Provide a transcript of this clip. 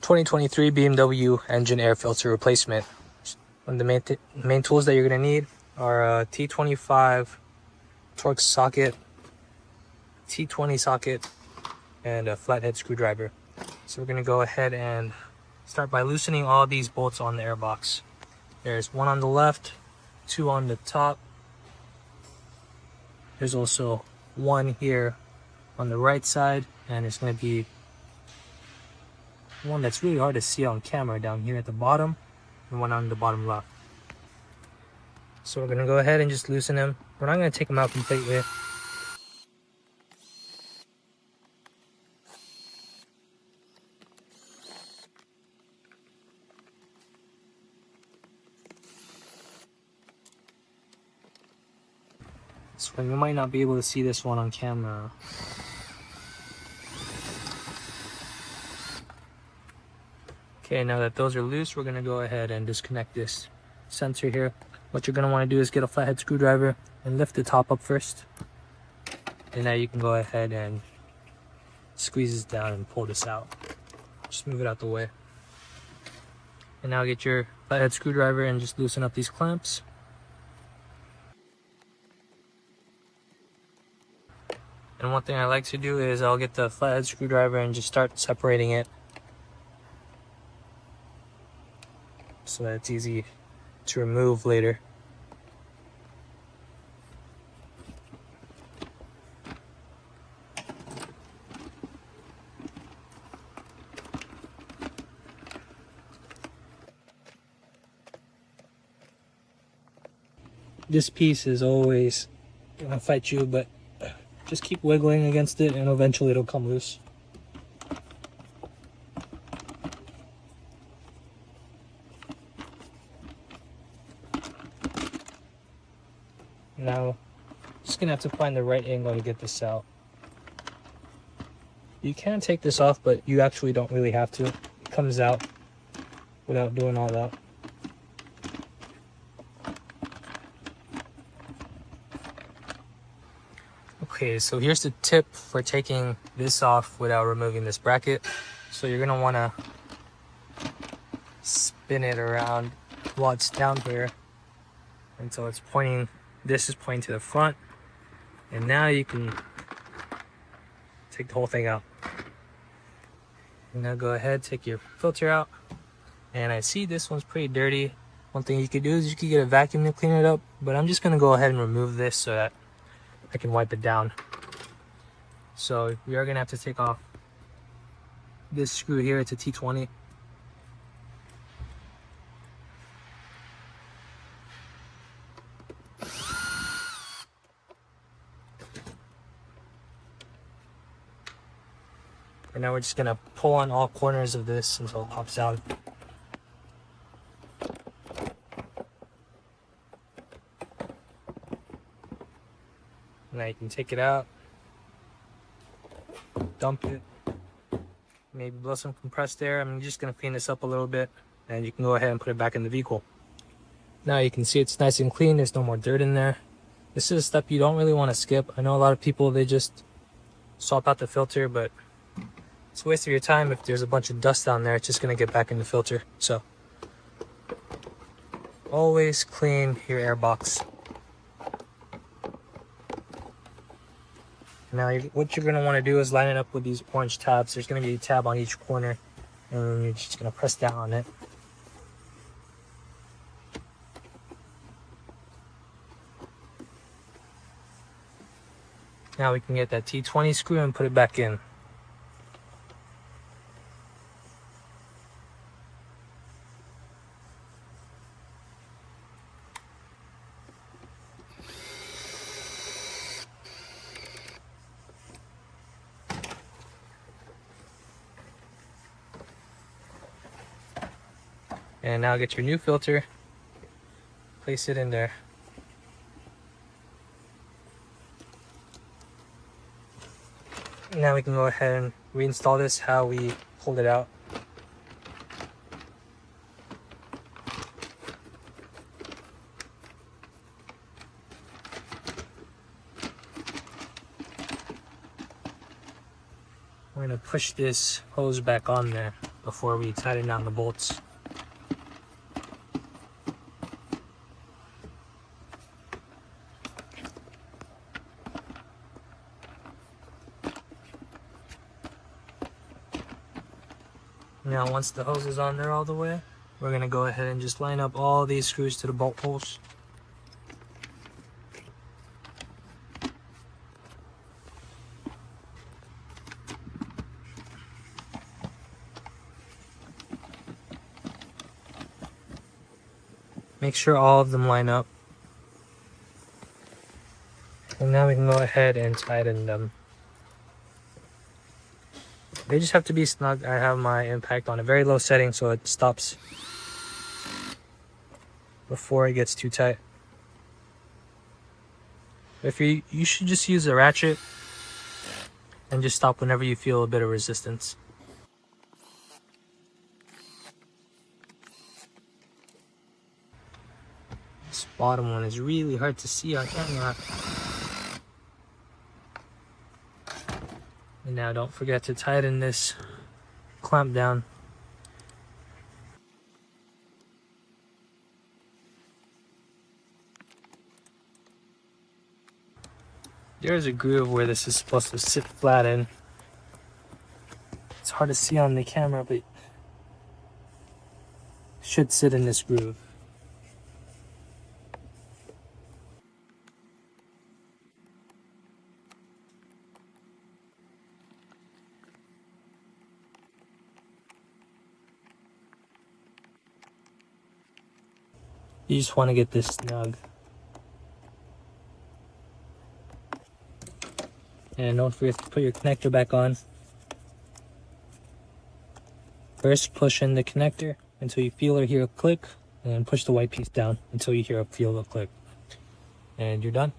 2023 BMW engine air filter replacement. One of the main tools that you're going to need are a T25 Torx socket, T20 socket, and a flathead screwdriver. So we're going to go ahead and start by loosening all these bolts on the airbox. There's one on the left, two on the top. There's also one here on the right side, and it's going to be one that's really hard to see on camera down here at the bottom, and one on the bottom left. So we're going to go ahead and just loosen them. We're not going to take them out completely. So you might not be able to see this one on camera. Okay, now that those are loose, we're going to go ahead and disconnect this sensor here. What you're going to want to do is get a flathead screwdriver and lift the top up first. And now you can go ahead and squeeze this down and pull this out. Just move it out the way. And now get your flathead screwdriver and just loosen up these clamps. And one thing I like to do is I'll get the flathead screwdriver and just start separating it, so that it's easy to remove later. This piece is always gonna fight you, but just keep wiggling against it and eventually it'll come loose. Now, just gonna have to find the right angle to get this out. You can take this off, but you actually don't really have to. It comes out without doing all that. Okay, so here's the tip for taking this off without removing this bracket. So you're gonna wanna spin it around while it's down here until it's pointing. This is pointing to the front, and now you can take the whole thing out. Now go ahead, take your filter out, and I see this one's pretty dirty. One thing you could do is you could get a vacuum to clean it up, but I'm just gonna go ahead and remove this so that I can wipe it down. So we are gonna have to take off this screw here. It's a T20. And now we're just gonna pull on all corners of this until it pops out. Now you can take it out, dump it, maybe blow some compressed air. I'm just gonna clean this up a little bit, and you can go ahead and put it back in the vehicle. Now you can see it's nice and clean. There's no more dirt in there. This is a step you don't really want to skip. I know a lot of people, they just swap out the filter, but it's a waste of your time. If there's a bunch of dust down there, it's just gonna get back in the filter. So always clean your airbox. Now what you're gonna want to do is line it up with these orange tabs. There's gonna be a tab on each corner, and you're just gonna press down on it. Now we can get that T20 screw and put it back in. And now get your new filter, place it in there. Now we can go ahead and reinstall this how we pulled it out. We're going to push this hose back on there. before we tighten down the bolts. Now once the hose is on there all the way, we're going to go ahead and just line up all these screws to the bolt holes. Make sure all of them line up. And now we can go ahead and tighten them. They just have to be snug. I have my impact on a very low setting so it stops before it gets too tight. If you should just use a ratchet and just stop whenever you feel a bit of resistance. This bottom one is really hard to see on camera. And now don't forget to tighten this clamp down. There's a groove where this is supposed to sit flat in. It's hard to see on the camera, but it should sit in this groove. You just want to get this snug. And don't forget to put your connector back on. First, push in the connector until you feel or hear a click, and then push the white piece down until you hear or feel a click. And you're done.